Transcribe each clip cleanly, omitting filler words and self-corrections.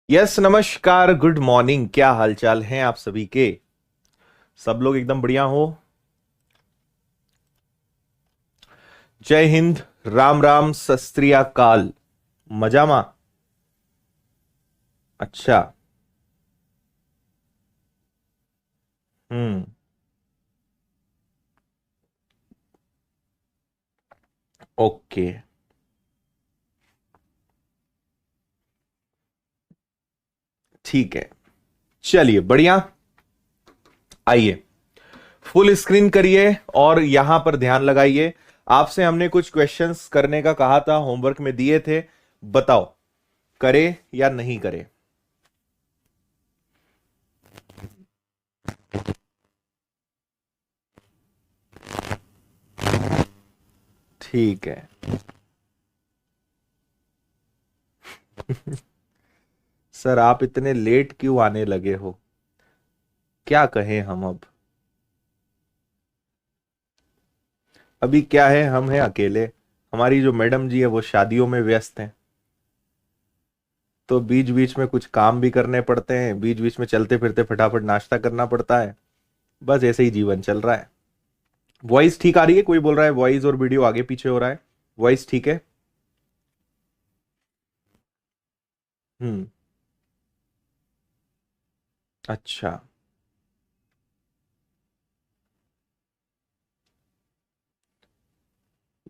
Yes नमस्कार, good morning. क्या हालचाल हैं आप सभी के? सब लोग एकदम बढ़िया हो? जय हिंद, राम राम, सत श्री अकाल। मजामा? अच्छा। ओके, ठीक है, चलिए बढ़िया। आइए फुल स्क्रीन करिए और यहां पर ध्यान लगाइए। आपसे हमने कुछ क्वेश्चंस करने का कहा था, होमवर्क में दिए थे, बताओ करे या नहीं करे। ठीक है। सर आप इतने लेट क्यों आने लगे हो? क्या कहें हम अब? अभी क्या है, हम हैं अकेले। हमारी जो मैडम जी है वो शादियों में व्यस्त हैं, तो बीच बीच में कुछ काम भी करने पड़ते हैं, बीच बीच में चलते फिरते फटाफट नाश्ता करना पड़ता है। बस ऐसे ही जीवन चल रहा है। वॉइस ठीक आ रही है? कोई बोल रहा है वॉइस और वीडियो आगे पीछे हो रहा है। वॉइस ठीक है? हम्म। अच्छा।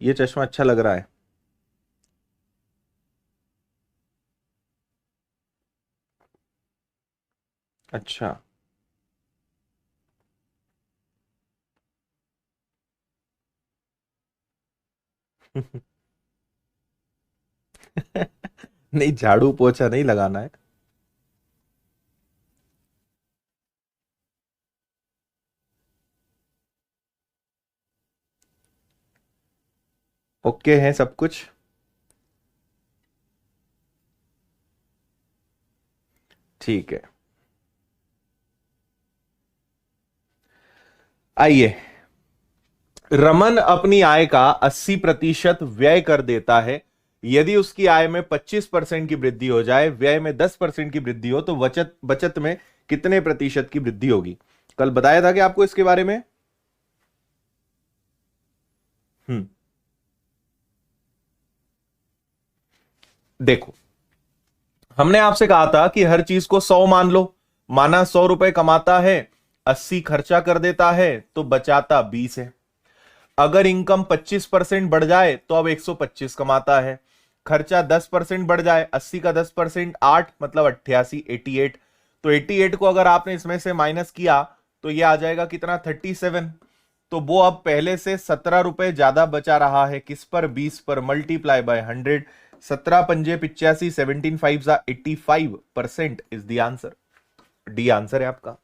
ये चश्मा अच्छा लग रहा है। अच्छा। नहीं, झाड़ू पोछा नहीं लगाना है। ओके है सब कुछ? ठीक है, आइए। रमन अपनी आय का 80% व्यय कर देता है। यदि उसकी आय में 25% की वृद्धि हो जाए, व्यय में 10% की वृद्धि हो, तो बचत बचत में कितने प्रतिशत की वृद्धि होगी? कल बताया था कि आपको इसके बारे में। हम्म। देखो, हमने आपसे कहा था कि हर चीज को 100 मान लो। माना 100 रुपए कमाता है, 80 खर्चा कर देता है, तो बचाता 20 है। अगर इनकम 25% बढ़ जाए तो अब 125 कमाता है। खर्चा 10% बढ़ जाए, 80 का 10% 8 मतलब 88, 88। तो 88 को अगर आपने इसमें से माइनस किया तो ये आ जाएगा कितना? 37। तो वो अब पहले से 17 रुपए ज्यादा बचा रहा है, किस पर, 20 पर, मल्टीप्लाई बाय 100। 17 पंजे 85, 17 5 जा 85% is the answer. D answer है आपका।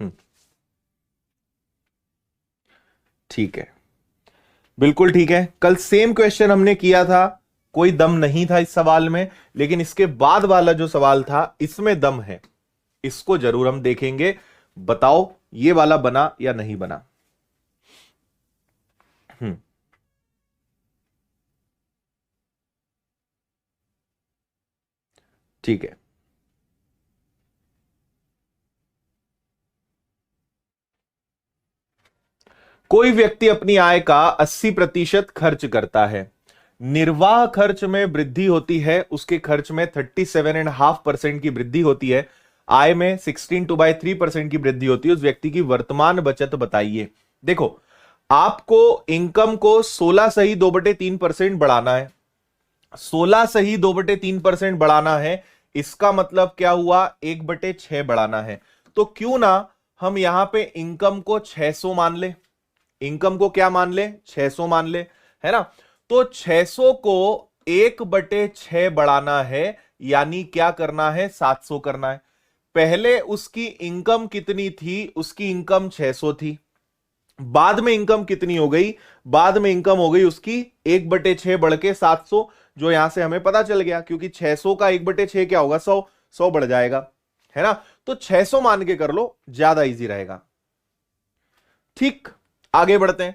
हम्म, ठीक है, बिल्कुल ठीक है। कल सेम क्वेश्चन हमने किया था, कोई दम नहीं था इस सवाल में, लेकिन इसके बाद वाला जो सवाल था इसमें दम है, इसको जरूर हम देखेंगे। बताओ ये वाला बना या नहीं बना। हम्म, ठीक है। कोई व्यक्ति अपनी आय का 80% खर्च करता है, निर्वाह खर्च में वृद्धि होती है, उसके खर्च में 37.5% की वृद्धि होती है, आय में 16/3% की वृद्धि होती है, उस व्यक्ति की वर्तमान बचत बताइए। देखो, आपको इनकम को 16 सही 2/3% बढ़ाना है, 16 सही 2/3% बढ़ाना है, इसका मतलब क्या हुआ, 1/6 बढ़ाना है। तो क्यों ना हम यहां पे इनकम को 600 मान ले, इनकम को क्या मान ले, 600 मान ले, है ना। तो 600 को 1/6 बढ़ाना है, यानी क्या करना है, 700 करना है। पहले उसकी इनकम कितनी थी, उसकी इनकम 600 थी, बाद में इनकम कितनी हो गई, बाद में इनकम हो गई उसकी 1/6 बढ़ के 700, जो यहां से हमें पता चल गया, क्योंकि 600 का 1/6 क्या होगा, 100, 100 बढ़ जाएगा, है ना। तो 600 मान के कर लो, ज्यादा इजी रहेगा। ठीक, आगे बढ़ते हैं।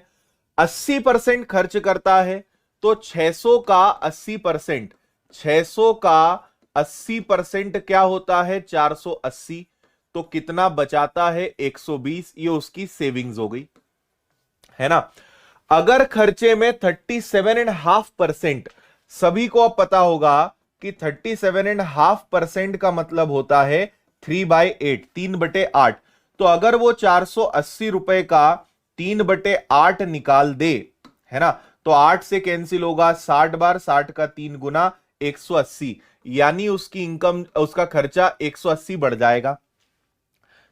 80% खर्च करता है, तो 600 का 80%, 600 का 80% क्या होता है, 480। तो कितना बचाता है, 120। ये उसकी सेविंग्स हो गई, है ना। अगर खर्चे में 37.5%, सभी को अब पता होगा कि 37.5% का मतलब होता है 3/8, 3/8। तो अगर वो 480 रुपए का 3/8 निकाल दे, है ना, तो 8 से कैंसिल होगा, 60 बार, 60 का 3 गुना 180, यानी उसकी इनकम, उसका खर्चा 180 बढ़ जाएगा।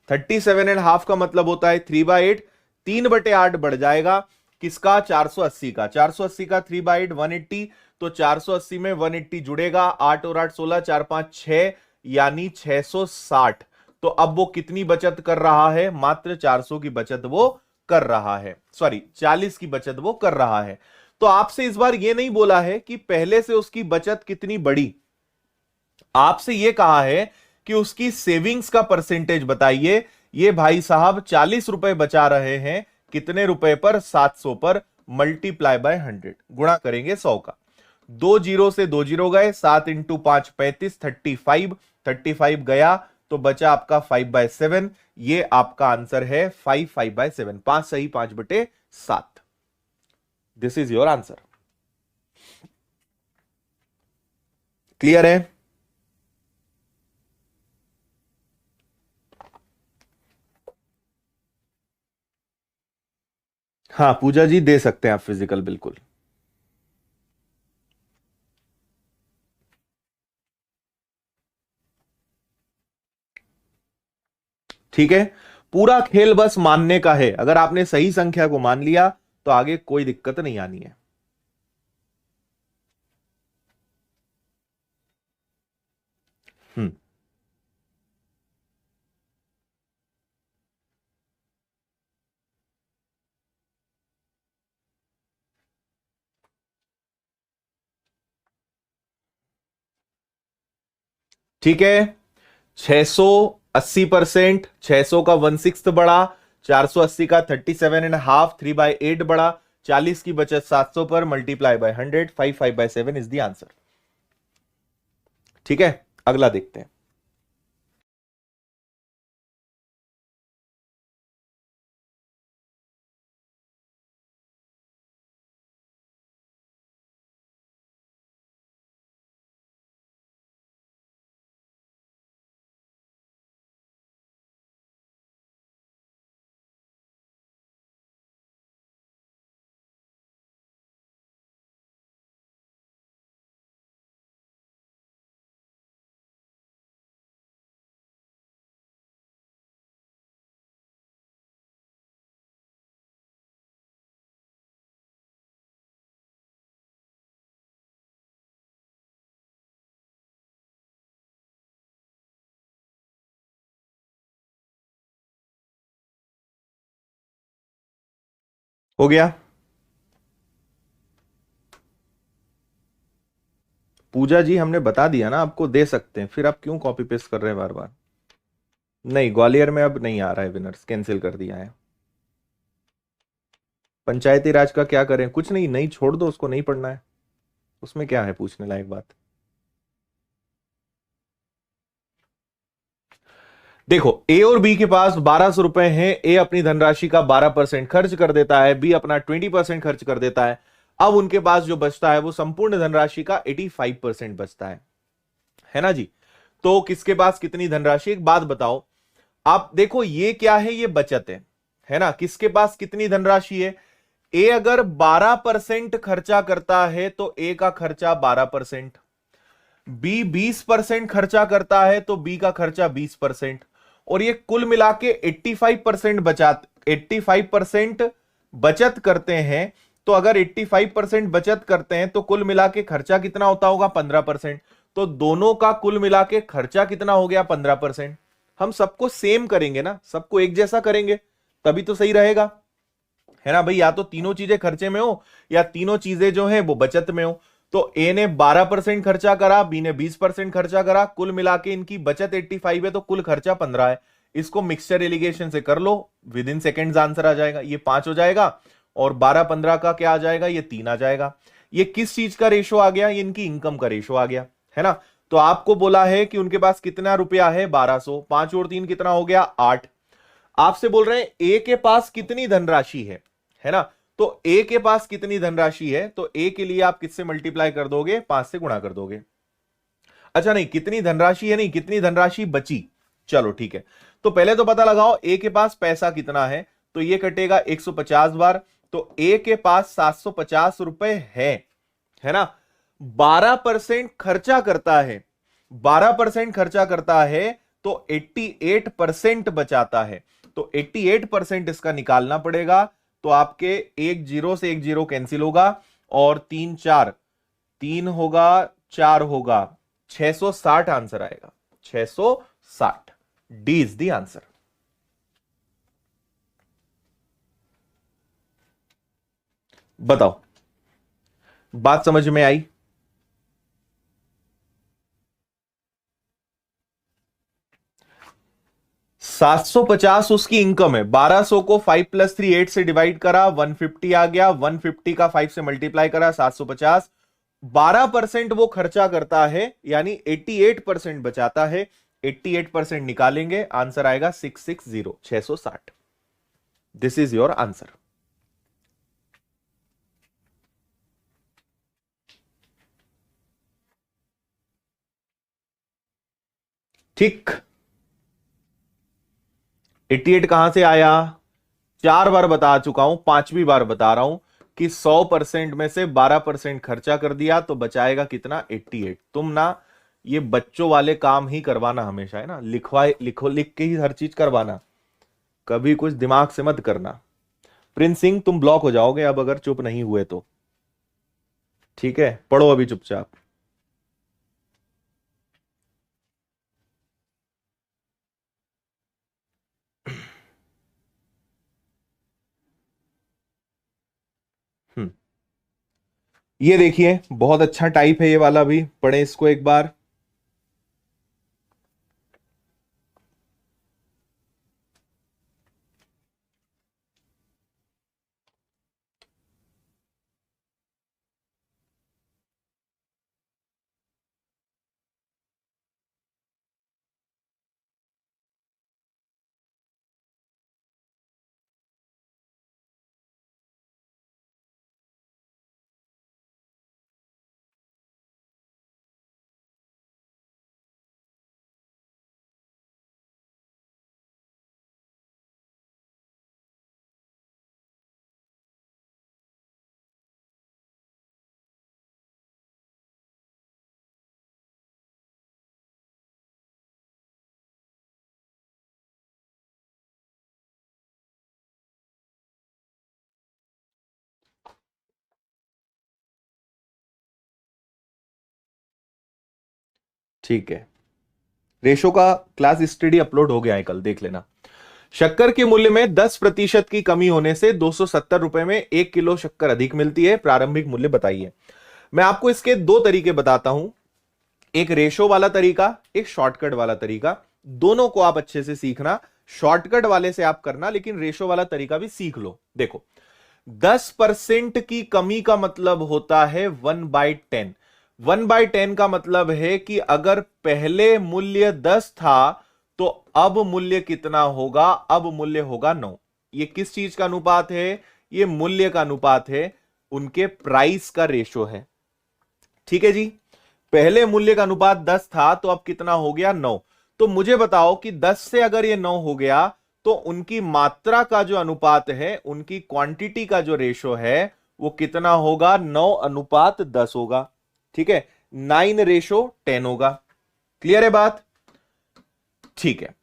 37.5 का मतलब होता है 3/8, 3/8 बढ़ जाएगा, किसका, 480 का, 480 का 3/8 180, तो 480 में 180 जुड़ेगा, 8 और 8 16, 4 5 6, यानी 660। तो अब वो कितनी बचत कर रहा है, मात्र 400 की बचत वो कर रहा है, सॉरी 40 की बचत वो कर रहा है। तो आपसे इस बार ये नहीं बोला है कि पहले से उसकी बचत कितनी बढ़ी, आपसे यह कहा है कि उसकी सेविंग्स का परसेंटेज बताइए। ये भाई साहब 40 रुपए बचा रहे हैं, कितने रुपए पर, 700 पर, मल्टीप्लाई बाय 100, गुणा करेंगे 100 का, 2 जीरो से 2 जीरो गए, 7 × 5 35, 35, 35 गया, तो बचा आपका 5/7। ये आपका आंसर है 5/7, 5 सही 5/7। This is your answer. Clear है। हाँ पूजा जी, दे सकते हैं आप फिजिकल, बिल्कुल। ठीक है, पूरा खेल बस मानने का है, अगर आपने सही संख्या को मान लिया तो आगे कोई दिक्कत नहीं आनी है। हम्म, ठीक है। 680%, 600 का 1/6 बढ़ा, 480 का 37.5, 3/8 बढ़ा, 40 की बचत 700 पर, multiply by 100, 5/7 is the answer. ठीक है, अगला देखते हैं। हो गया। पूजा जी हमने बता दिया ना आपको, दे सकते हैं, फिर आप क्यों कॉपी पेस्ट कर रहे हैं बार बार। नहीं, ग्वालियर में अब नहीं आ रहा है विनर्स, कैंसिल कर दिया है। पंचायती राज का क्या करें, कुछ नहीं, नहीं छोड़ दो उसको, नहीं पढ़ना है, उसमें क्या है पूछने लायक बात। देखो, ए और बी के पास 1200 रुपए हैं। ए अपनी धनराशि का 12% खर्च कर देता है, बी अपना 20% खर्च कर देता है। अब उनके पास जो बचता है वो संपूर्ण धनराशि का 85% बचता है ना जी। तो किसके पास कितनी धनराशि, एक बात बताओ आप, देखो ये क्या है, ये बचत है ना। किसके पास कितनी धनराशि है, ए अगर 12% खर्चा करता है तो ए का खर्चा 12%, बी 20% खर्चा करता है तो बी का खर्चा 20%, और ये कुल मिला के 85% बचा, 85% बचत करते हैं। तो अगर 85% बचत करते हैं तो कुल मिला के खर्चा कितना होता होगा, 15%। तो दोनों का कुल मिला के खर्चा कितना हो गया, 15%। हम सबको सेम करेंगे ना, सबको एक जैसा करेंगे, तभी तो सही रहेगा, है ना भाई। या तो तीनों चीजें खर्चे में हो, या तीनों चीजें जो है वो बचत में हो। तो ए ने 12% खर्चा करा, बी ने 20% खर्चा करा, कुल मिला के इनकी बचत 85 है, तो कुल खर्चा 15 है। इसको मिक्सचर एलिगेशन से कर लो, विद इन सेकेंड्स आंसर आ जाएगा। ये 5 हो जाएगा, और 12-15 का क्या आ जाएगा, ये 3 आ जाएगा। ये किस चीज का रेशो आ गया, ये इनकी इनकम का रेशो आ गया, है ना। तो आपको बोला है कि उनके पास कितना रुपया है, 1200, 5 और 3 कितना हो गया, 8। आपसे बोल रहे हैं ए के पास कितनी धनराशि है ना। तो ए के पास कितनी धनराशि है, तो ए के लिए आप किससे मल्टीप्लाई कर दोगे, 5 से गुणा कर दोगे। अच्छा नहीं, कितनी धनराशि है नहीं, कितनी धनराशि बची, चलो ठीक है। तो पहले तो पता लगाओ ए के पास पैसा कितना है, तो ये कटेगा 150 बार। तो ए के पास 750 रुपए है ना। 12% खर्चा करता है, 12% खर्चा करता है, तो 88% बचाता है। तो 88% इसका निकालना पड़ेगा। तो आपके एक जीरो से एक जीरो कैंसिल होगा, और 3 4, 3 होगा, 4 होगा, 660 आंसर आएगा, 660। D is the answer. बताओ, बात समझ में आई। 750 उसकी इनकम है, 1200 को 5 + 3 8 से डिवाइड करा, 150 आ गया, 150 का 5 से मल्टीप्लाई करा, 750। 12% वो खर्चा करता है, यानी 88% बचाता है। 88% निकालेंगे, आंसर आएगा 660, 660। This is your answer. ठीक, 88 कहां से आया, 4 बार बता चुका हूं, 5वीं बार बता रहा हूं कि 100% में से 12% खर्चा कर दिया तो बचाएगा कितना, 88। तुम ना ये बच्चों वाले काम ही करवाना हमेशा, है ना, लिखवाए, लिखो, लिख के ही हर चीज करवाना, कभी कुछ दिमाग से मत करना। प्रिंस सिंह तुम ब्लॉक हो जाओगे अब अगर चुप नहीं हुए तो, ठीक है, पढ़ो अभी चुपचाप। हम्म, ये देखिए बहुत अच्छा टाइप है ये वाला भी, पढ़े इसको एक बार। ठीक है, रेशो का क्लास स्टडी अपलोड हो गया है कल, देख लेना। शक्कर के मूल्य में 10% की कमी होने से 270 रुपए में 1 किलो शक्कर अधिक मिलती है, प्रारंभिक मूल्य बताइए। मैं आपको इसके दो तरीके बताता हूं, एक रेशो वाला तरीका, एक शॉर्टकट वाला तरीका। दोनों को आप अच्छे से सीखना, शॉर्टकट वाले से आप करना, लेकिन रेशो वाला तरीका भी सीख लो। देखो, 10% की कमी का मतलब होता है 1/10। 1/10 का मतलब है कि अगर पहले मूल्य 10 था तो अब मूल्य कितना होगा? अब मूल्य होगा 9। ये किस चीज का अनुपात है? ये मूल्य का अनुपात है, उनके प्राइस का रेशो है। ठीक है जी, पहले मूल्य का अनुपात 10 था तो अब कितना हो गया? 9। तो मुझे बताओ कि 10 से अगर ये 9 हो गया तो उनकी मात्रा का जो अनुपात है, उनकी क्वांटिटी का जो रेशो है, वो कितना होगा? 9:10 होगा। ठीक है, 9:10 होगा। क्लियर है बात? ठीक है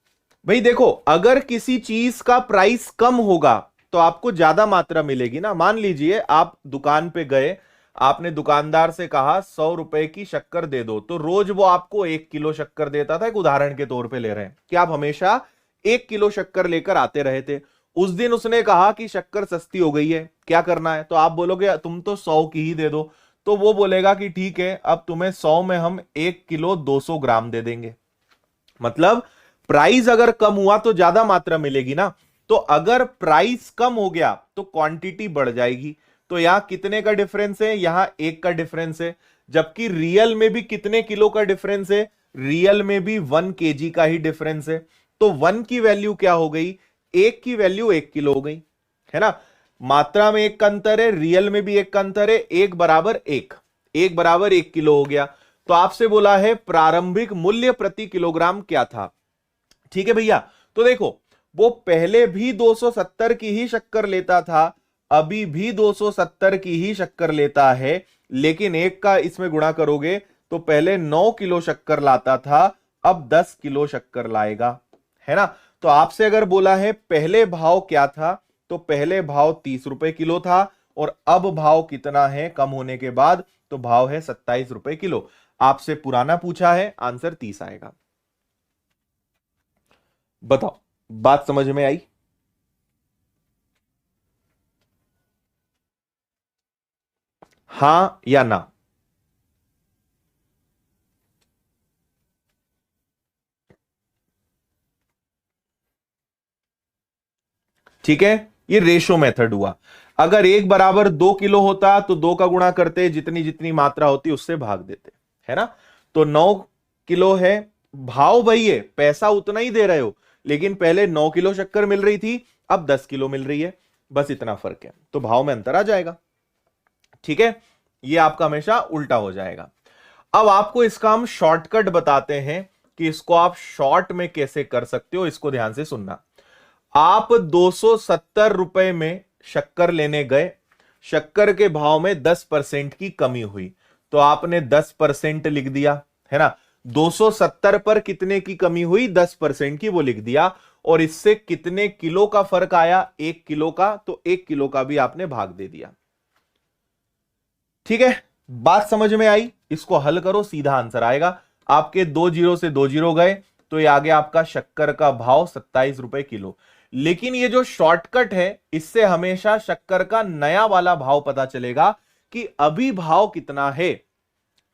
भाई, देखो, अगर किसी चीज का प्राइस कम होगा तो आपको ज्यादा मात्रा मिलेगी ना। मान लीजिए आप दुकान पे गए, आपने दुकानदार से कहा 100 रुपए की शक्कर दे दो, तो रोज वो आपको 1 किलो शक्कर देता था। एक उदाहरण के तौर पे ले रहे हैं कि आप हमेशा 1 किलो शक्कर लेकर आते रहे थे। उस दिन उसने कहा कि शक्कर सस्ती हो गई है, क्या करना है? तो आप बोलोगे तुम तो 100 की ही दे दो। तो वो बोलेगा कि ठीक है, अब तुम्हें 100 में हम 1 किलो 200 ग्राम दे देंगे। मतलब प्राइस अगर कम हुआ तो ज्यादा मात्रा मिलेगी ना। तो अगर प्राइस कम हो गया तो क्वांटिटी बढ़ जाएगी। तो यहां कितने का डिफरेंस है? यहां 1 का डिफरेंस है। जबकि रियल में भी कितने किलो का डिफरेंस है? रियल में भी 1 kg का ही डिफरेंस है। तो 1 की वैल्यू क्या हो गई? 1 की वैल्यू 1 किलो हो गई, है ना। मात्रा में 1 का अंतर है, रियल में भी 1 का अंतर है। 1 बराबर 1, 1 बराबर 1 किलो हो गया। तो आपसे बोला है प्रारंभिक मूल्य प्रति किलोग्राम क्या था। ठीक है भैया, तो देखो, वो पहले भी 270 की ही शक्कर लेता था, अभी भी 270 की ही शक्कर लेता है, लेकिन 1 का इसमें गुणा करोगे तो पहले 9 किलो शक्कर लाता था, अब 10 किलो शक्कर लाएगा, है ना। तो आपसे अगर बोला है पहले भाव क्या था, तो पहले भाव 30 रुपए किलो था, और अब भाव कितना है कम होने के बाद? तो भाव है 27 रुपए किलो। आपसे पुराना पूछा है, आंसर 30 आएगा। बताओ, बात समझ में आई? हां या ना? ठीक है, ये रेशो मेथड हुआ। अगर 1 = 2 किलो होता तो 2 का गुणा करते, जितनी जितनी मात्रा होती उससे भाग देते, है ना। तो 9 किलो है, भाव वही है, पैसा उतना ही दे रहे हो, लेकिन पहले 9 किलो शक्कर मिल रही थी, अब 10 किलो मिल रही है, बस इतना फर्क है। तो भाव में अंतर आ जाएगा। ठीक है, ये आपका हमेशा उल्टा हो जाएगा। अब आपको इसका हम शॉर्टकट बताते हैं कि इसको आप शॉर्ट में कैसे कर सकते हो, इसको ध्यान से सुनना। आप 270 रुपए में शक्कर लेने गए, शक्कर के भाव में 10% की कमी हुई, तो आपने 10% लिख दिया, है ना। 270 पर कितने की कमी हुई? 10% की, वो लिख दिया। और इससे कितने किलो का फर्क आया? 1 किलो का, तो 1 किलो का भी आपने भाग दे दिया। ठीक है, बात समझ में आई? इसको हल करो, सीधा आंसर आएगा। आपके 2 जीरो से 2 जीरो गए, तो ये आ गया आपका शक्कर का भाव 27 रुपए किलो। लेकिन ये जो शॉर्टकट है, इससे हमेशा शक्कर का नया वाला भाव पता चलेगा कि अभी भाव कितना है।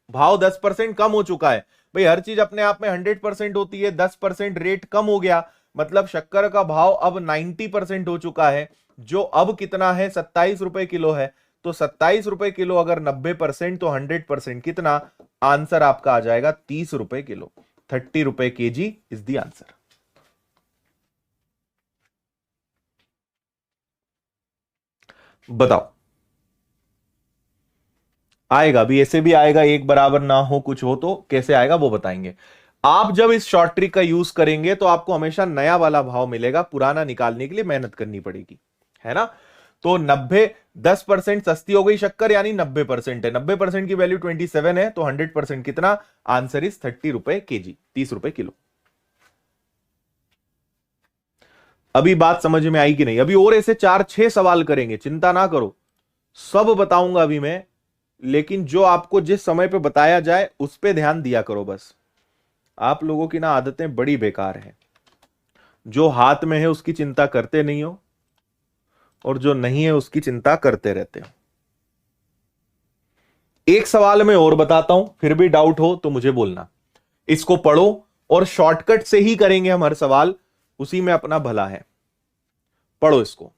भाव 10% कम हो चुका है भाई, हर चीज अपने आप में 100% होती है। 10% रेट कम हो गया, मतलब शक्कर का भाव अब 90% हो चुका है, जो अब कितना है? 27 रुपए किलो है। तो 27 रुपए किलो अगर 90% तो 100% कितना? आंसर आपका आ जाएगा 30 रुपए किलो। 30 रुपए केजी इज द आंसर। बताओ, आएगा भी, ऐसे भी आएगा, 1 बराबर ना हो कुछ हो तो कैसे आएगा वो बताएंगे। आप जब इस शॉर्ट ट्रिक का यूज करेंगे तो आपको हमेशा नया वाला भाव मिलेगा, पुराना निकालने के लिए मेहनत करनी पड़ेगी, है ना। तो 10% सस्ती हो गई शक्कर, यानी 90% है। 90% की वैल्यू 27 है, तो 100% कितना? आंसर इज 30 रुपए केजी, 30 रुपए किलो। अभी बात समझ में आई कि नहीं? अभी और ऐसे 4-6 सवाल करेंगे, चिंता ना करो, सब बताऊंगा अभी मैं। लेकिन जो आपको जिस समय पे बताया जाए उस पे ध्यान दिया करो बस। आप लोगों की ना आदतें बड़ी बेकार हैं। जो हाथ में है उसकी चिंता करते नहीं हो, और जो नहीं है उसकी चिंता करते रहते हो। एक सवाल मैं और बताता हूं, फिर भी डाउट हो तो मुझे बोलना। इसको पढ़ो, और शॉर्टकट से ही करेंगे हम हर सवाल, उसी में अपना भला है। पढ़ो इसको।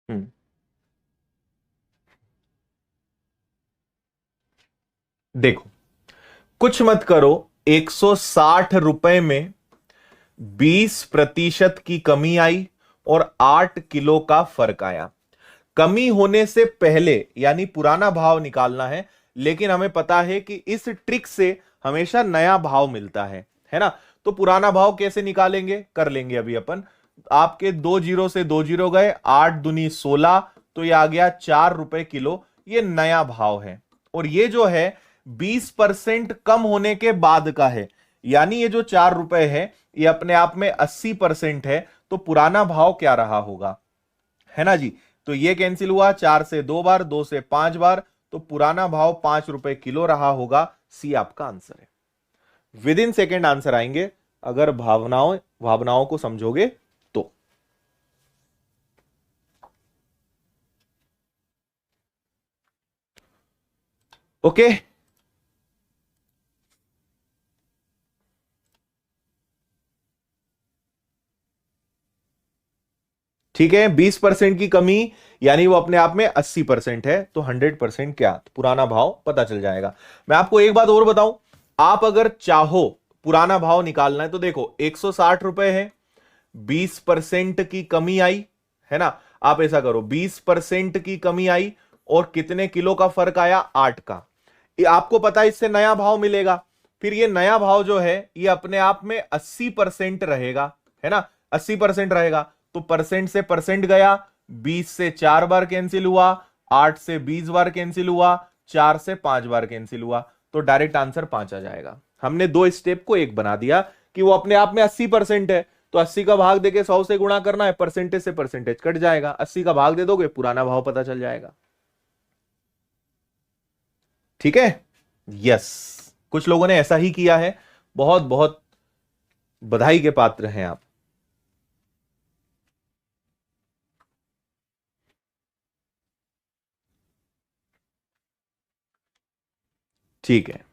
हम्म देखो, कुछ मत करो, 160 रुपए में 20% की कमी आई और 8 किलो का फर्क आया। कमी होने से पहले यानी पुराना भाव निकालना है, लेकिन हमें पता है कि इस ट्रिक से हमेशा नया भाव मिलता है ना। तो पुराना भाव कैसे निकालेंगे, कर लेंगे अभी अपन। आपके 2 जीरो से 2 जीरो गए, 8 दूनी 16, तो ये आ गया 4 रुपए किलो। ये नया भाव है, और ये जो है 20% कम होने के बाद का है, यानी ये जो 4 रुपए है ये अपने आप में 80% है। तो पुराना भाव क्या रहा होगा, है ना जी। तो ये कैंसिल हुआ, 4 से 2 बार, 2 से 5 बार, तो पुराना भाव 5 रुपए किलो रहा होगा। सी आपका आंसर है। विद इन सेकेंड आंसर आएंगे, अगर भावनाओं भावनाओं को समझोगे तो। ओके, ठीक है। 20% की कमी, यानी वो अपने आप में 80% है, तो 100% क्या, तो पुराना भाव पता चल जाएगा। मैं आपको एक बात और बताऊं, आप अगर चाहो पुराना भाव निकालना है तो देखो, 160 रुपए है, 20% की कमी आई, है ना। आप ऐसा करो, 20% की कमी आई और कितने किलो का फर्क आया, 8 का। ये आपको पता है इससे नया भाव मिलेगा। फिर ये नया भाव जो है ये अपने आप में 80% रहेगा, है ना। 80% रहेगा, तो परसेंट से परसेंट गया, 20 से 4 बार कैंसिल हुआ, 8 से 20 बार कैंसिल हुआ, 4 से 5 बार कैंसिल हुआ, तो डायरेक्ट आंसर 5 आ जाएगा। हमने दो स्टेप को एक बना दिया कि वो अपने आप में 80% है, तो 80 का भाग देके 100 से गुणा करना है, परसेंटेज से परसेंटेज कट जाएगा, 80 का भाग दे दोगे, पुराना भाव पता चल जाएगा। ठीक है, यस। कुछ लोगों ने ऐसा ही किया है, बहुत बहुत बधाई के पात्र हैं आप। ठीक है,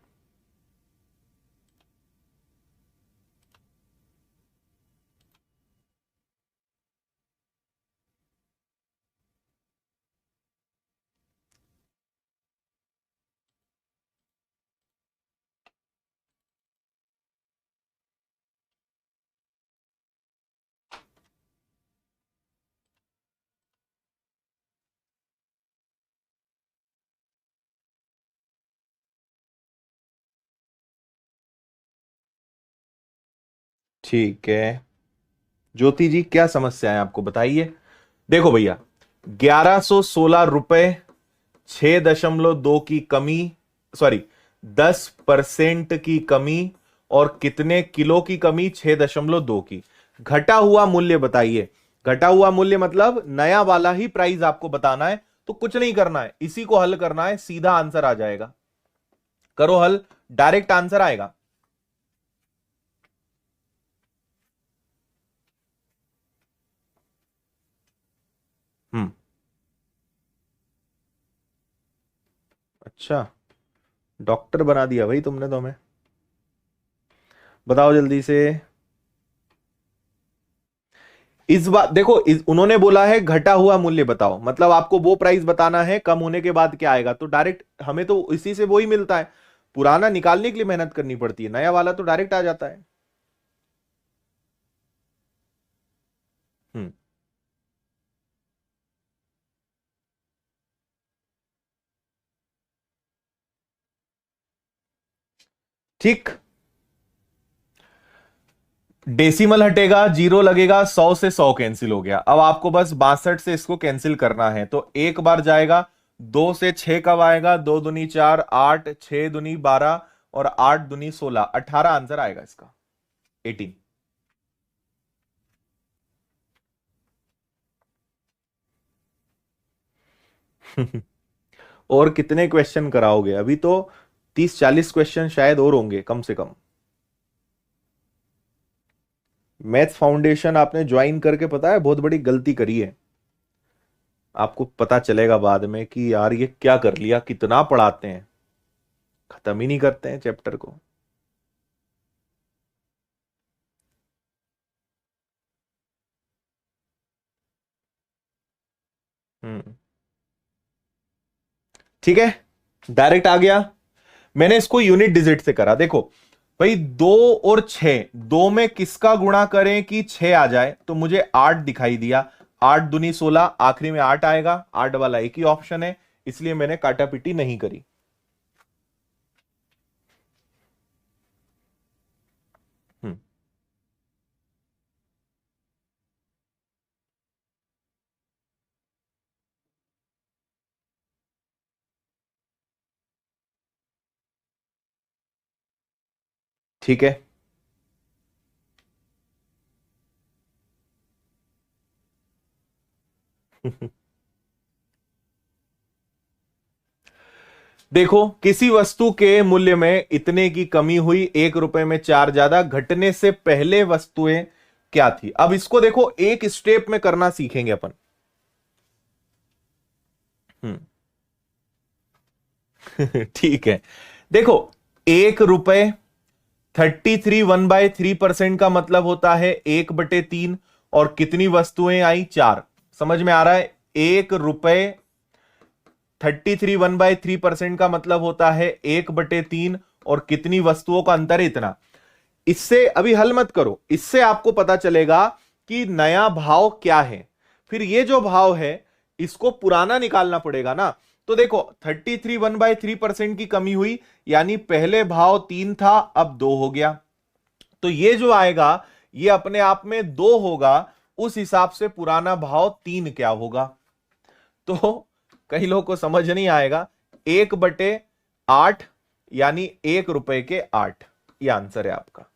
ठीक है। ज्योति जी, क्या समस्या है आपको, बताइए। देखो भैया, 1116 रुपए, 6.2 की कमी, सॉरी, 10% की कमी, और कितने किलो की कमी, 6.2 की। घटा हुआ मूल्य बताइए। घटा हुआ मूल्य मतलब नया वाला ही प्राइस आपको बताना है, तो कुछ नहीं करना है, इसी को हल करना है, सीधा आंसर आ जाएगा। करो हल, डायरेक्ट आंसर आएगा। हम्म। अच्छा, डॉक्टर बना दिया भाई तुमने तो हमें। बताओ जल्दी से। इस बात देखो, उन्होंने बोला है घटा हुआ मूल्य बताओ, मतलब आपको वो प्राइस बताना है कम होने के बाद क्या आएगा, तो डायरेक्ट हमें तो इसी से वो ही मिलता है। पुराना निकालने के लिए मेहनत करनी पड़ती है, नया वाला तो डायरेक्ट आ जाता है। हम्म। ठीक। डेसिमल हटेगा, जीरो लगेगा, 100 से 100 कैंसिल हो गया। अब आपको बस 62 से इसको कैंसिल करना है, तो एक बार जाएगा। 2 से 6 कब आएगा? 2 दूनी 4, 8, 6 दूनी 12 और 8 दूनी 16, 18 आंसर आएगा इसका, 18। और कितने क्वेश्चन कराओगे? अभी तो 30-40 क्वेश्चन शायद और होंगे कम से कम। मैथ्स फाउंडेशन आपने ज्वाइन करके पता है बहुत बड़ी गलती करी है। आपको पता चलेगा बाद में कि यार ये क्या कर लिया, कितना पढ़ाते हैं, खत्म ही नहीं करते हैं चैप्टर को। हम्म। ठीक है, डायरेक्ट आ गया। मैंने इसको यूनिट डिजिट से करा। देखो भाई, 2 और 6, दो में किसका गुणा करें कि 6 आ जाए? तो मुझे 8 दिखाई दिया। 8 दूनी 16, आखिरी में 8 आएगा। 8 वाला एक ही ऑप्शन है, इसलिए मैंने काटापीटी नहीं करी। हम्म। ठीक है। देखो, किसी वस्तु के मूल्य में इतने की कमी हुई, 1 रुपए में 4 ज्यादा, घटने से पहले वस्तुएं क्या थी? अब इसको देखो, एक स्टेप में करना सीखेंगे अपन। हम्म। ठीक है। देखो, 1 रुपए, 33 1/3% का मतलब होता है 1/3। और कितनी वस्तुएं आई? 4। समझ में आ रहा है? 1 रुपए, 33 1/3% का मतलब होता है 1/3। और कितनी वस्तुओं का अंतर है? इतना। इससे अभी हल मत करो, इससे आपको पता चलेगा कि नया भाव क्या है। फिर ये जो भाव है, इसको पुराना निकालना पड़ेगा ना। तो देखो, 33 1/3% की कमी हुई, यानी पहले भाव 3 था, अब 2 हो गया। तो ये जो आएगा, ये अपने आप में 2 होगा। उस हिसाब से पुराना भाव 3 क्या होगा? तो कई लोगों को समझ नहीं आएगा। 1/8, यानी 1 रुपए के 8, ये आंसर है आपका।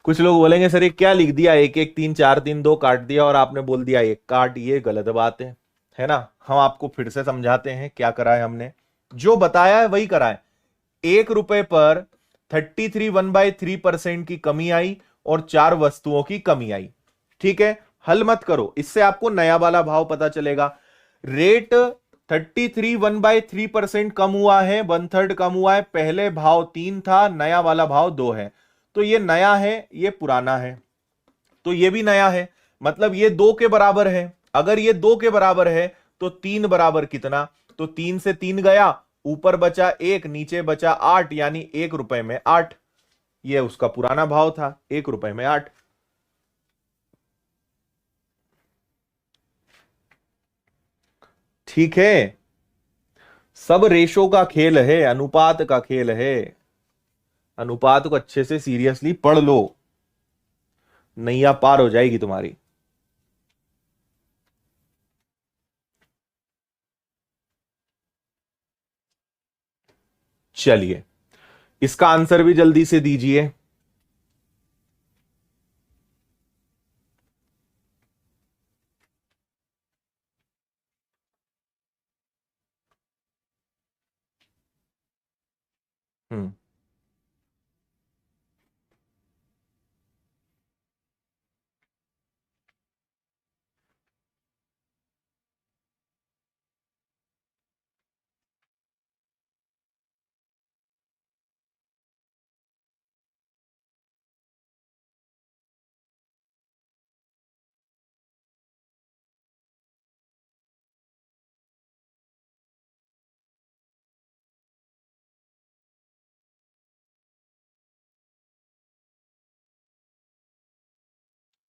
कुछ लोग बोलेंगे सर ये क्या लिख दिया, 1 1 3 4 3 2 काट दिया और आपने बोल दिया 1 काट, ये गलत बात है ना? हम आपको फिर से समझाते हैं क्या करा है हमने। जो बताया है वही करा है। 1 रुपए पर 33 1/3% की कमी आई और 4 वस्तुओं की कमी आई। ठीक है, हल मत करो, इससे आपको नया वाला भाव पता चलेगा। रेट 33 1/3% कम हुआ है, 1/3 कम हुआ है। पहले भाव 3 था, नया वाला भाव 2 है। तो ये नया है, ये पुराना है। तो ये भी नया है, मतलब ये 2 के बराबर है। अगर ये 2 के बराबर है तो 3 बराबर कितना? तो 3 से 3 गया, ऊपर बचा 1, नीचे बचा 8, यानी 1 रुपए में 8। ये उसका पुराना भाव था, 1 रुपए में 8। ठीक है, सब रेशो का खेल है, अनुपात का खेल है। अनुपात को अच्छे से सीरियसली पढ़ लो, नैया पार हो जाएगी तुम्हारी। चलिए, इसका आंसर भी जल्दी से दीजिए। हम्म।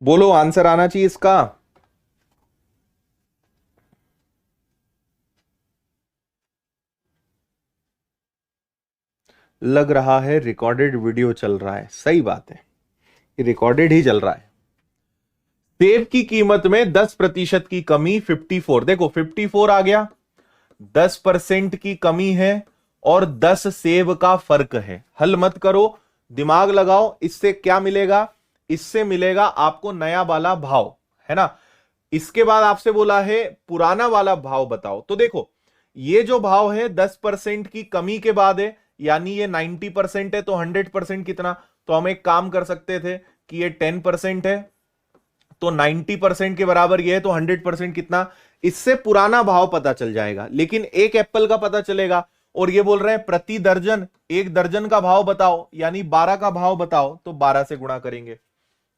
बोलो, आंसर आना चाहिए इसका। लग रहा है रिकॉर्डेड वीडियो चल रहा है। सही बात है, रिकॉर्डेड ही चल रहा है। सेब की कीमत में 10% की कमी 54। देखो 54 आ गया, 10% की कमी है और 10 सेब का फर्क है। हल मत करो, दिमाग लगाओ। इससे क्या मिलेगा? इससे मिलेगा आपको नया वाला भाव, है ना। इसके बाद आपसे बोला है पुराना वाला भाव बताओ। तो देखो ये जो भाव है 10% की कमी के बाद है, यानी ये 90% है, तो 100% कितना? तो हम एक काम कर सकते थे कि ये 10% है तो 90% के बराबर ये है, तो 100% कितना? इससे पुराना भाव पता चल जाएगा। लेकिन एक एप्पल का पता चलेगा और ये बोल रहे हैं प्रति दर्जन, एक दर्जन का भाव बताओ, यानी 12 का भाव बताओ, तो 12 से गुणा करेंगे।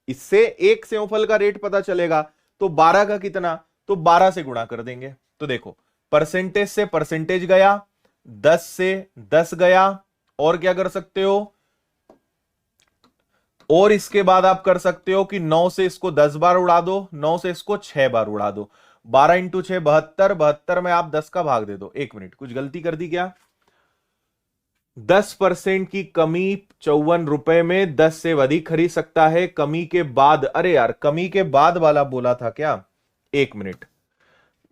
इससे एक सेवफल का रेट पता चलेगा, तो 12 का कितना? तो 12 से गुणा कर देंगे। तो देखो परसेंटेज से परसेंटेज गया, 10 से 10 गया, और क्या कर सकते हो? और इसके बाद आप कर सकते हो कि 9 से इसको 10 बार उड़ा दो, 9 से इसको 6 बार उड़ा दो। 12 इंटू 6 72, 72 में आप 10 का भाग दे दो। एक मिनट, कुछ गलती कर दी क्या? 10% की कमी 54 रुपए में 10 से अधिक खरीद सकता है। कमी के बाद, अरे यार कमी के बाद वाला बोला था क्या? एक मिनट,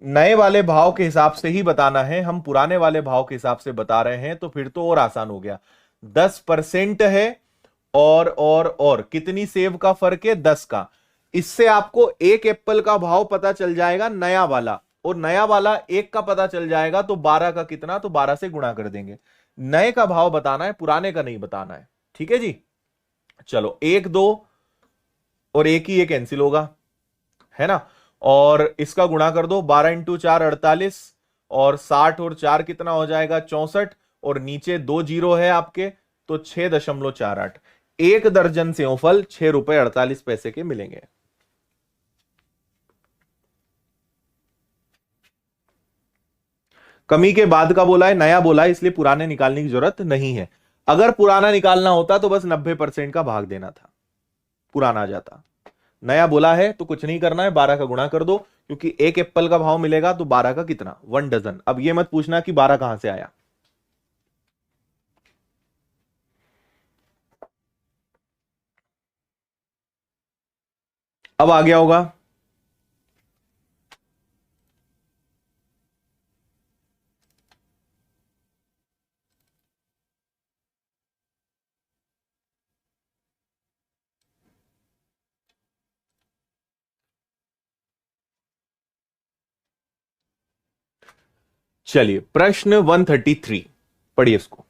नए वाले भाव के हिसाब से ही बताना है, हम पुराने वाले भाव के हिसाब से बता रहे हैं, तो फिर तो और आसान हो गया। 10% है और कितनी सेब का फर्क है? 10 का। इससे आपको एक एप्पल का भाव पता चल जाएगा नया वाला, और नया वाला एक का पता चल जाएगा, तो 12 का कितना? तो 12 से गुणा कर देंगे। नए का भाव बताना है, पुराने का नहीं बताना है। ठीक है जी। चलो 1 2 और एक ही ये कैंसिल होगा, है ना। और इसका गुणा कर दो, 12 इंटू 4 48, और 60 और 4 कितना हो जाएगा? 64, और नीचे 2 जीरो है आपके, तो 6.48। एक दर्जन सेवफल 6 रुपए 48 पैसे के मिलेंगे। कमी के बाद का बोला है, नया बोला है, इसलिए पुराने निकालने की जरूरत नहीं है। अगर पुराना निकालना होता तो बस 90% का भाग देना था, पुराना आ जाता। नया बोला है तो कुछ नहीं करना है, 12 का गुणा कर दो, क्योंकि एक एप्पल का भाव मिलेगा, तो 12 का कितना? 1 डजन। अब ये मत पूछना कि 12 कहां से आया। अब आ गया होगा। चलिए प्रश्न 133 पढ़िए इसको।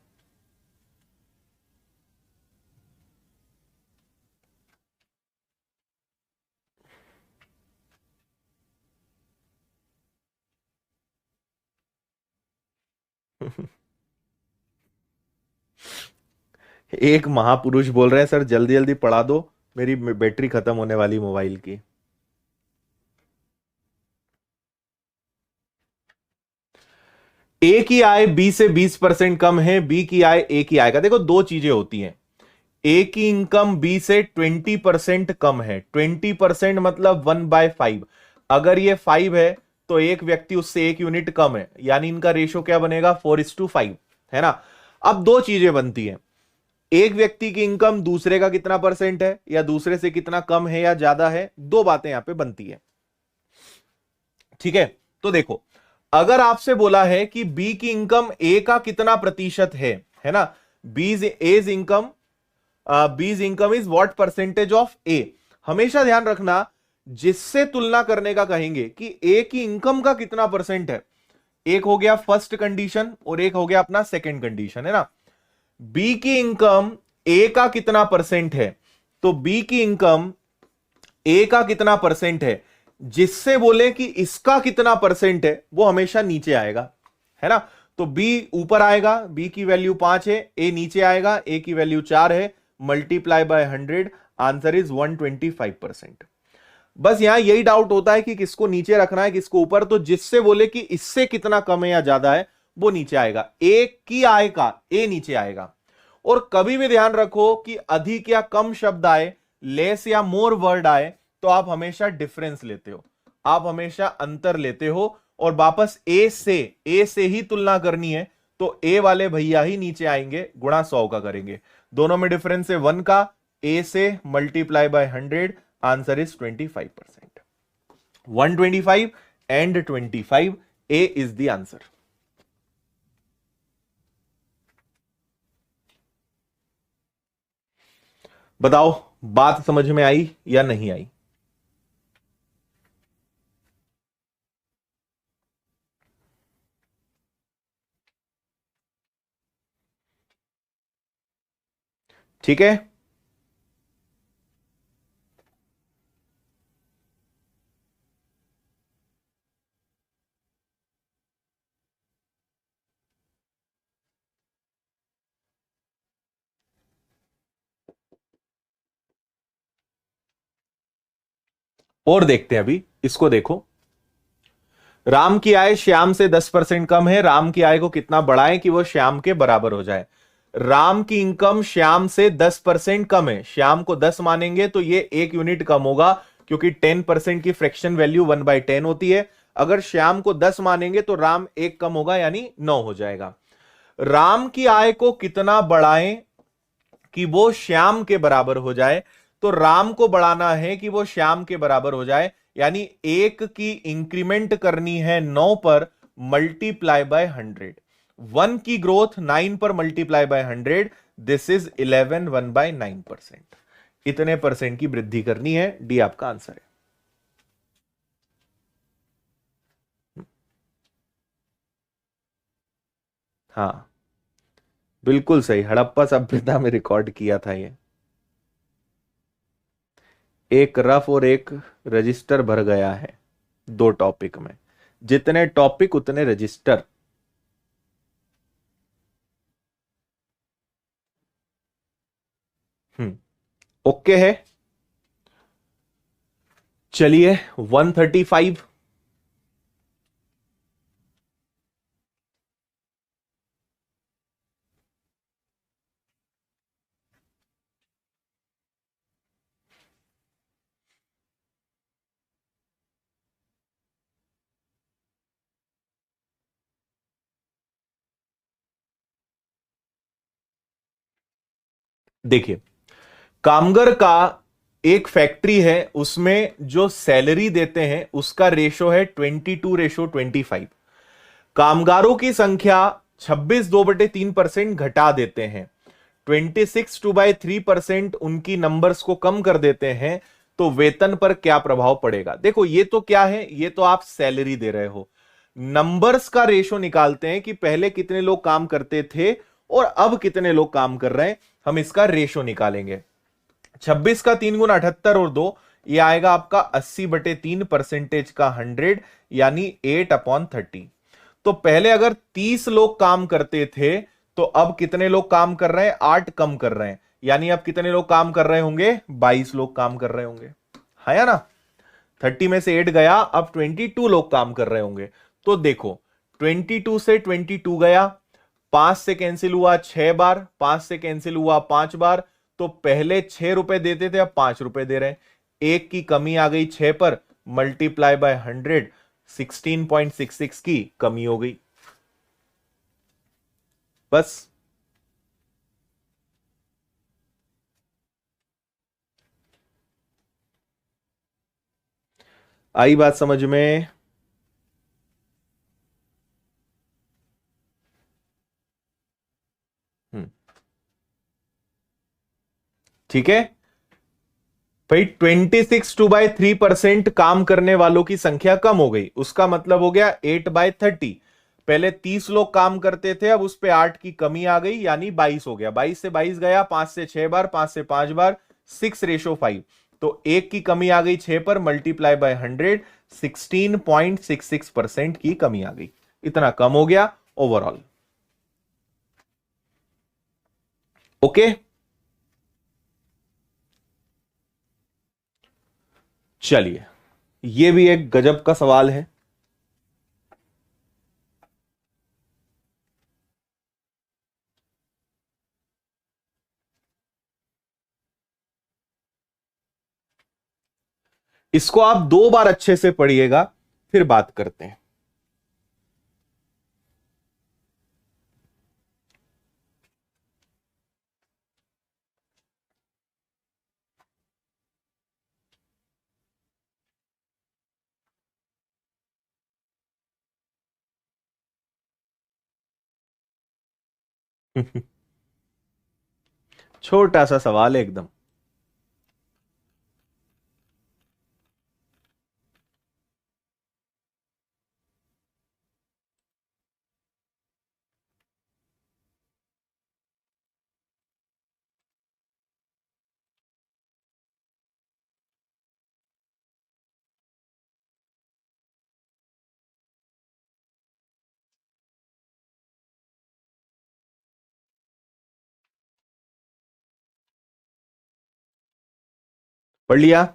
एक महापुरुष बोल रहे हैं सर जल्दी जल्दी पढ़ा दो, मेरी बैटरी खत्म होने वाली मोबाइल की। ए की आय बी से 20% कम है, बी की आय ए की आय का। देखो दो चीजें होती हैं, ए की इनकम बी से 20% कम है। 20% मतलब 1/5। अगर ये 5 है तो एक व्यक्ति उससे 1 यूनिट कम है, यानी इनका रेशो क्या बनेगा? 4:5, है ना। अब दो चीजें बनती हैं, एक व्यक्ति की इनकम दूसरे का कितना परसेंट है, या दूसरे से कितना कम है या ज्यादा है। दो बातें यहां पे बनती है, ठीक है। तो देखो अगर आपसे बोला है कि बी की इनकम ए का कितना प्रतिशत है ना, बीज एज इनकम, बीज income is what percentage of a. हमेशा ध्यान रखना, जिससे तुलना करने का कहेंगे कि ए की इनकम का कितना परसेंट है, एक हो गया फर्स्ट कंडीशन और एक हो गया अपना सेकंड कंडीशन, है ना। बी की इनकम ए का कितना परसेंट है, तो बी की इनकम ए का कितना परसेंट है, जिससे बोले कि इसका कितना परसेंट है, वो हमेशा नीचे आएगा, है ना। तो बी ऊपर आएगा, बी की वैल्यू 5 है, ए नीचे आएगा, ए की वैल्यू 4 है, मल्टीप्लाई बाय 100, आंसर इज 125%। बस यहां यही डाउट होता है कि किसको नीचे रखना है किसको ऊपर, तो जिससे बोले कि इससे कितना कम है या ज्यादा है वो नीचे आएगा, ए की आय का ए नीचे आएगा। और कभी भी ध्यान रखो कि अधिक या कम शब्द आए, लेस या मोर वर्ड आए, तो आप हमेशा डिफरेंस लेते हो, आप हमेशा अंतर लेते हो, और वापस ए से ही तुलना करनी है, तो ए वाले भैया ही नीचे आएंगे, गुणा 100 का करेंगे, दोनों में डिफरेंस है 1 का, ए से multiply by 100, answer is 25%। 125 and 25, A is the answer. बताओ बात समझ में आई या नहीं आई? ठीक है, और देखते हैं अभी इसको। देखो, राम की आय श्याम से 10% कम है, राम की आय को कितना बढ़ाएं कि वो श्याम के बराबर हो जाए? राम की इनकम श्याम से 10% कम है, श्याम को 10 मानेंगे तो ये 1 यूनिट कम होगा, क्योंकि 10% की फ्रैक्शन वैल्यू 1/10 होती है। अगर श्याम को 10 मानेंगे तो राम 1 कम होगा, यानी 9 हो जाएगा। राम की आय को कितना बढ़ाएं कि वो श्याम के बराबर हो जाए? तो राम को बढ़ाना है कि वो श्याम के बराबर हो जाए, यानी 1 की इंक्रीमेंट करनी है 9 पर, मल्टीप्लाई बाय 100। 1 की ग्रोथ 9 पर मल्टीप्लाई बाय 100, दिस इज 11 1/9%। इतने परसेंट की वृद्धि करनी है, डी आपका आंसर है। हाँ, बिल्कुल सही, हड़प्पा सभ्यता में रिकॉर्ड किया था ये। एक रफ और एक रजिस्टर भर गया है 2 टॉपिक में, जितने टॉपिक उतने रजिस्टर। ओके है। चलिए 135। देखिए, कामगर का एक फैक्ट्री है, उसमें जो सैलरी देते हैं उसका रेशो है 22:25। कामगारों की संख्या 26/2/3% घटा देते हैं, 26/2/3% उनकी नंबर्स को कम कर देते हैं, तो वेतन पर क्या प्रभाव पड़ेगा? देखो, ये तो क्या है, ये तो आप सैलरी दे रहे हो। नंबर्स का रेशो निकालते हैं कि पहले कितने लोग काम करते थे और अब कितने लोग काम कर रहे हैं, हम इसका रेशो निकालेंगे। 26 का 3 गुना 78 और 2, ये आएगा आपका 80/3 परसेंटेज का 100, यानी 8/30। तो पहले अगर 30 लोग काम करते थे, तो अब कितने लोग काम कर रहे हैं? 8 कम कर रहे हैं, यानी अब कितने लोग काम कर रहे होंगे? 22 लोग काम कर रहे होंगे, है या ना? 30 में से 8 गया, अब 22 लोग काम कर रहे होंगे। तो देखो, 22 से 22 गया, 5 से कैंसिल हुआ 6 बार, 5 से कैंसिल हुआ 5 बार, तो पहले 6 रुपए देते थे, अब 5 रुपए दे रहे हैं। एक की कमी आ गई 6 पर, मल्टीप्लाई बाय 100, 16.66 की कमी हो गई। बस। आई बात समझ में? हम्म, ठीक है भाई। 26/2/3% काम करने वालों की संख्या कम हो गई, उसका मतलब हो गया 8/30। पहले 30 लोग काम करते थे, अब उस पे 8 की कमी आ गई, यानी 22 हो गया। 22 से 22 गया, 5 से 6 बार, 5 से 5 बार, 6:5। तो एक की कमी आ गई 6 पर, मल्टीप्लाई बाय 100, 16.66% की कमी आ गई। इतना कम हो गया ओवरऑल। ओके, चलिए, ये भी एक गजब का सवाल है। इसको आप 2 बार अच्छे से पढ़िएगा, फिर बात करते हैं। छोटा सा सवाल है एकदम। पढ़ लिया?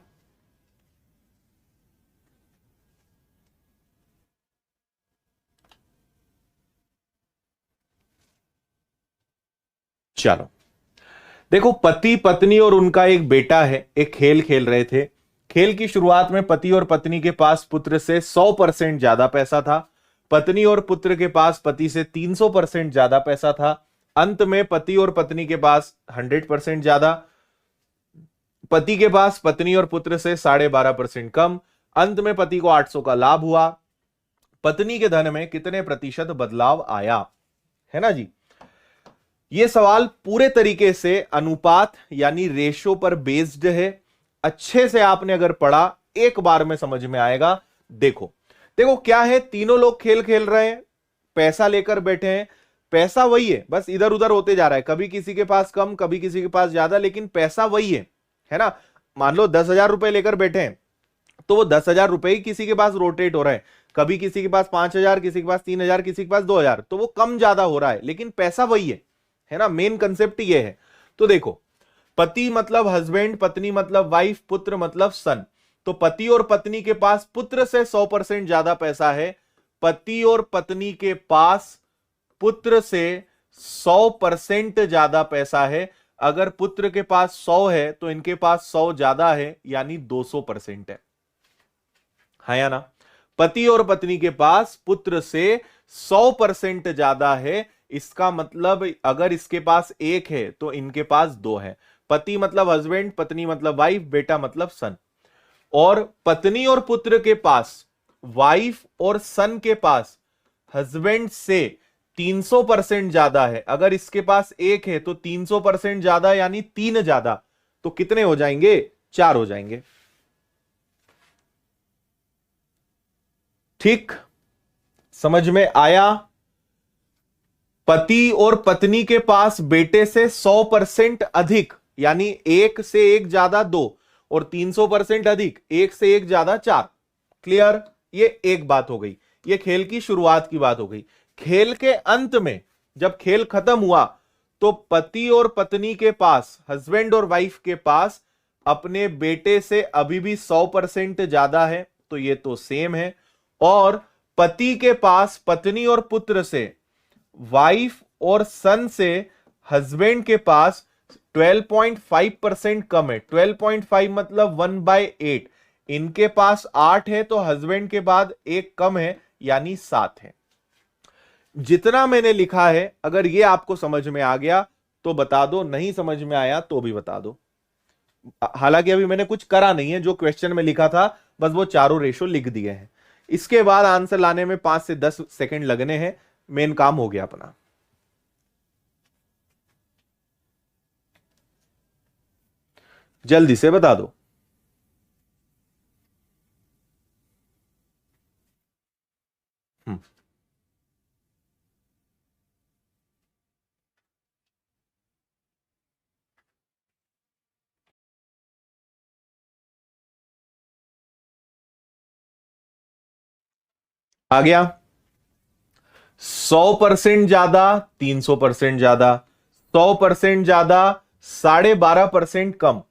चलो देखो, पति पत्नी और उनका एक बेटा है, एक खेल खेल रहे थे। खेल की शुरुआत में पति और पत्नी के पास पुत्र से 100% ज्यादा पैसा था। पत्नी और पुत्र के पास पति से 300% ज्यादा पैसा था। अंत में पति और पत्नी के पास 100% ज्यादा, पति के पास पत्नी और पुत्र से 12.5% कम। अंत में पति को 800 का लाभ हुआ। पत्नी के धन में कितने प्रतिशत बदलाव आया? है ना जी। यह सवाल पूरे तरीके से अनुपात यानी रेशो पर बेस्ड है। अच्छे से आपने अगर पढ़ा, एक बार में समझ में आएगा। देखो देखो क्या है, तीनों लोग खेल खेल रहे हैं, पैसा लेकर बैठे हैं। पैसा वही है, बस इधर उधर होते जा रहा है, कभी किसी के पास कम, कभी किसी के पास ज्यादा, लेकिन पैसा वही है ना। मान लो 10,000 रुपए लेकर बैठे हैं, तो वो 10,000 रुपए ही किसी के पास रोटेट हो रहे हैं। कभी किसी के पास 5,000, किसी के पास 3,000, किसी के पास 2,000, तो वो कम ज्यादा हो रहा है, लेकिन पैसा वही है ना। मेन कंसेप्ट ये है। तो देखो, पति मतलब हस्बैंड, पत्नी मतलब वाइफ, पुत्र मतलब सन। तो पति और पत्नी के पास पुत्र से 100% ज्यादा पैसा है। पति और पत्नी के पास पुत्र से 100% ज्यादा पैसा है। अगर पुत्र के पास 100 है तो इनके पास 100 ज्यादा है, यानी 200% है या ना। पति और पत्नी के पास पुत्र से 100% ज्यादा है। इसका मतलब अगर इसके पास एक है तो इनके पास दो है। पति मतलब हस्बैंड, पत्नी मतलब वाइफ, बेटा मतलब सन। और पत्नी और पुत्र के पास, वाइफ और सन के पास हस्बैंड से 300% ज्यादा है। अगर इसके पास एक है तो 300% ज्यादा, यानी 3 ज्यादा। तो कितने हो जाएंगे? 4 हो जाएंगे। ठीक, समझ में आया? पति और पत्नी के पास बेटे से 100% अधिक, यानी एक से एक ज्यादा 2, और 300% अधिक, एक से एक ज्यादा 4। क्लियर? ये एक बात हो गई, ये खेल की शुरुआत की बात हो गई। खेल के अंत में जब खेल खत्म हुआ तो पति और पत्नी के पास, हस्बैंड और वाइफ के पास अपने बेटे से अभी भी 100% ज्यादा है, तो ये तो सेम है। और पति के पास पत्नी और पुत्र से, वाइफ और सन से हस्बैंड के पास 12.5% कम है। 12.5 मतलब 1/8। इनके पास 8 है तो हस्बैंड के बाद एक कम है, यानी 7 है। जितना मैंने लिखा है, अगर ये आपको समझ में आ गया तो बता दो, नहीं समझ में आया तो भी बता दो। हालांकि अभी मैंने कुछ करा नहीं है, जो क्वेश्चन में लिखा था बस वो चारों रेशो लिख दिए हैं। इसके बाद आंसर लाने में 5 से 10 सेकंड लगने हैं। मेन काम हो गया अपना। जल्दी से बता दो। हम्म, आ गया। 100% ज्यादा, 300% ज्यादा, 100% ज्यादा, 12.5% कम।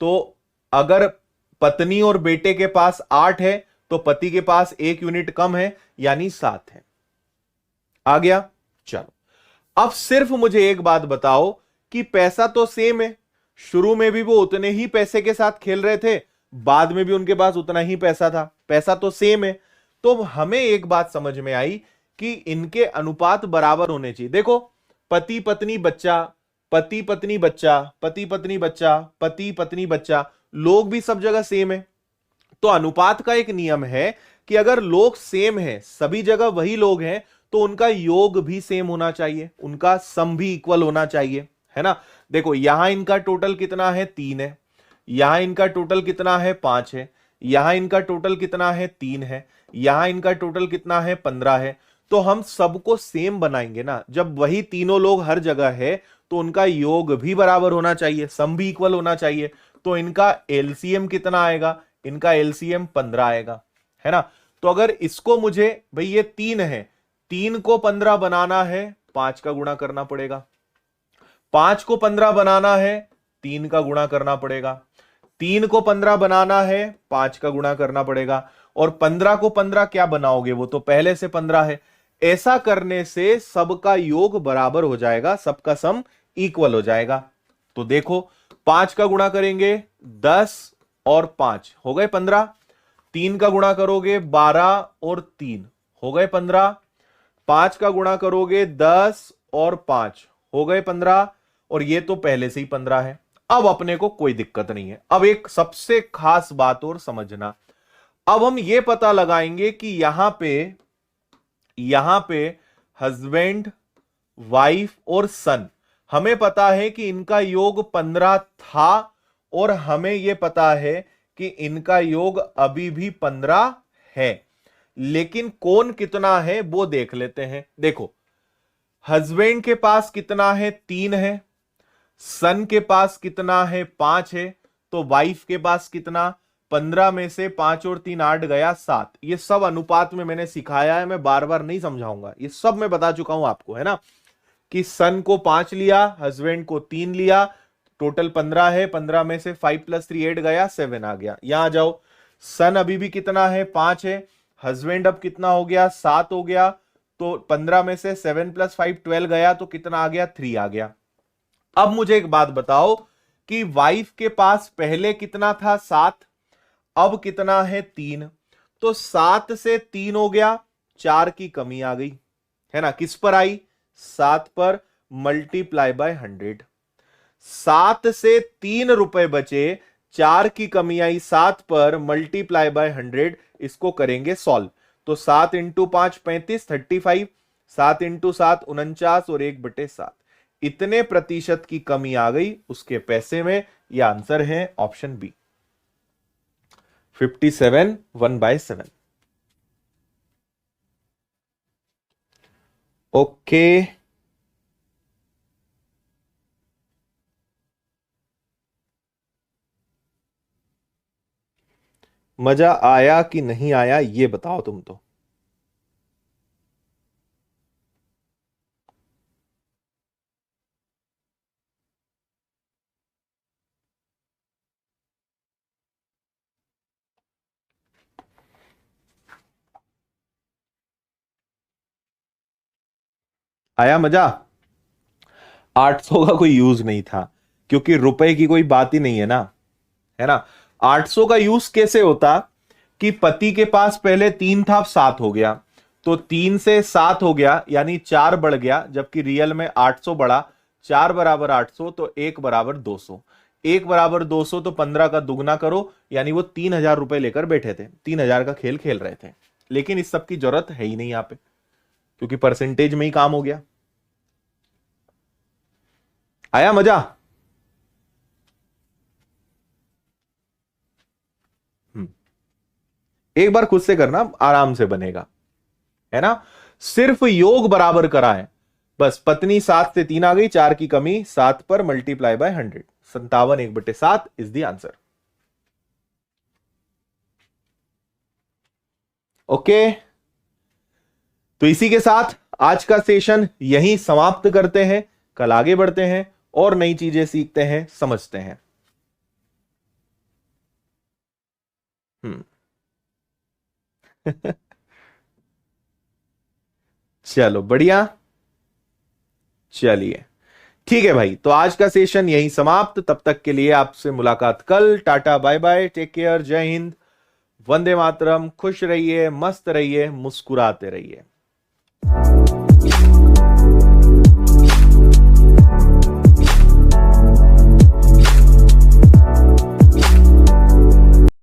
तो अगर पत्नी और बेटे के पास 8 है तो पति के पास 1 यूनिट कम है, यानी 7 है। आ गया? चलो, अब सिर्फ मुझे एक बात बताओ कि पैसा तो सेम है। शुरू में भी वो उतने ही पैसे के साथ खेल रहे थे, बाद में भी उनके पास उतना ही पैसा था, पैसा तो सेम है। तो हमें एक बात समझ में आई कि इनके अनुपात बराबर होने चाहिए। देखो, पति पत्नी बच्चा, पति पत्नी बच्चा, पति पत्नी बच्चा, पति पत्नी बच्चा, लोग भी सब जगह सेम है। तो अनुपात का एक नियम है कि अगर लोग सेम है, सभी जगह वही लोग हैं, तो उनका योग भी सेम होना चाहिए, उनका सम भी इक्वल होना चाहिए, है ना। देखो यहां इनका टोटल कितना है 3 है, यहां इनका टोटल कितना है 5 है, यहां इनका टोटल कितना है 3 है, यहां इनका टोटल कितना है 15 है। तो हम सबको सेम बनाएंगे ना, जब वही तीनों लोग हर जगह है तो उनका योग भी बराबर होना चाहिए, सम भी इक्वल होना चाहिए। तो इनका एलसीएम कितना आएगा, इनका एलसीएम 15 आएगा, है ना। तो अगर इसको मुझे, भाई ये 3 है, 3 को 15 बनाना है 5 का गुणा करना पड़ेगा, 5 को 15 बनाना है 3 का गुणा करना पड़ेगा, 3 को 15 बनाना है 5 का गुणा करना पड़ेगा, और 15 को 15 क्या बनाओगे, वो तो पहले से 15 है। ऐसा करने से सबका योग बराबर हो जाएगा, सबका सम इक्वल हो जाएगा। तो देखो 5 का गुणा करेंगे 10 और 5 हो गए 15, 3 का गुणा करोगे 12 और 3 हो गए 15, 5 का गुणा करोगे 10 और 5 हो गए 15, और ये तो पहले से ही 15 है। अब अपने को कोई दिक्कत नहीं है। अब एक सबसे खास बात और समझना, अब हम ये पता लगाएंगे कि यहां पे हस्बैंड, वाइफ और सन, हमें पता है कि इनका योग 15 था, और हमें यह पता है कि इनका योग अभी भी 15 है। लेकिन कौन कितना है वो देख लेते हैं। देखो हस्बैंड के पास कितना है 3 है, सन के पास कितना है 5 है, तो वाइफ के पास कितना, 15 में से 5 और 3 8 गया 7। ये सब अनुपात में मैंने सिखाया है, मैं बार बार नहीं समझाऊंगा, ये सब मैं बता चुका हूं आपको, है ना। कि सन को 5 लिया, हस्बैंड को 3 लिया, टोटल 15 है, 15 में से 5 + 3 8 गया, 7 आ गया। यहां आ जाओ, सन अभी भी कितना है 5 है, हस्बैंड अब कितना हो गया 7 हो गया, तो 15 में से 7 + 5 12 गया, तो कितना आ गया 3 आ गया। अब मुझे एक बात बताओ कि वाइफ के पास पहले कितना था 7, अब कितना है 3, तो 7 से 3 हो गया, 4 की कमी आ गई, है ना। किस पर आई, 7 पर, मल्टीप्लाई बाय 100। 7 से 3 रुपए बचे, 4 की कमी आई 7 पर, मल्टीप्लाई बाय 100। इसको करेंगे सॉल्व, तो 7 × 5 35 35, 7 × 7 49, और 1/7 इतने प्रतिशत की कमी आ गई उसके पैसे में। यह आंसर है ऑप्शन बी, 57 1/7। ओके, मजा आया कि नहीं आया ये बताओ तुम तो। आया मजा। 800 का कोई यूज नहीं था, क्योंकि रुपए की कोई बात ही नहीं है ना, है ना। 800 का यूज कैसे होता कि पति के पास पहले 3 था, अब 7 हो गया, तो 3 से 7 हो गया, यानी 4 बढ़ गया, जबकि रियल में 800 बढ़ा। 4 = 800, तो 1 = 200, 1 = 200, तो 15 का दुगना करो, यानी वो 3000 रुपए लेकर बैठे थे, 3000 का खेल खेल रहे थे। लेकिन इस सब की जरूरत है ही नहीं यहां पे, क्योंकि परसेंटेज में ही काम हो गया। आया मजा। हम्म, एक बार खुद से करना, आराम से बनेगा, है ना। सिर्फ योग बराबर करा है बस। पत्नी 7 से 3 आ गई, 4 की कमी, 7 पर, multiply by 100, 57 1/7 is the answer. Okay, तो इसी के साथ आज का सेशन यहीं समाप्त करते हैं। कल आगे बढ़ते हैं और नई चीजें सीखते हैं, समझते हैं। हम्म। चलो बढ़िया, चलिए ठीक है भाई, तो आज का सेशन यहीं समाप्त। तब तक के लिए आपसे मुलाकात कल। Tata bye bye, take care, जय हिंद, वंदे मातरम। खुश रहिए, मस्त रहिए, मुस्कुराते रहिए।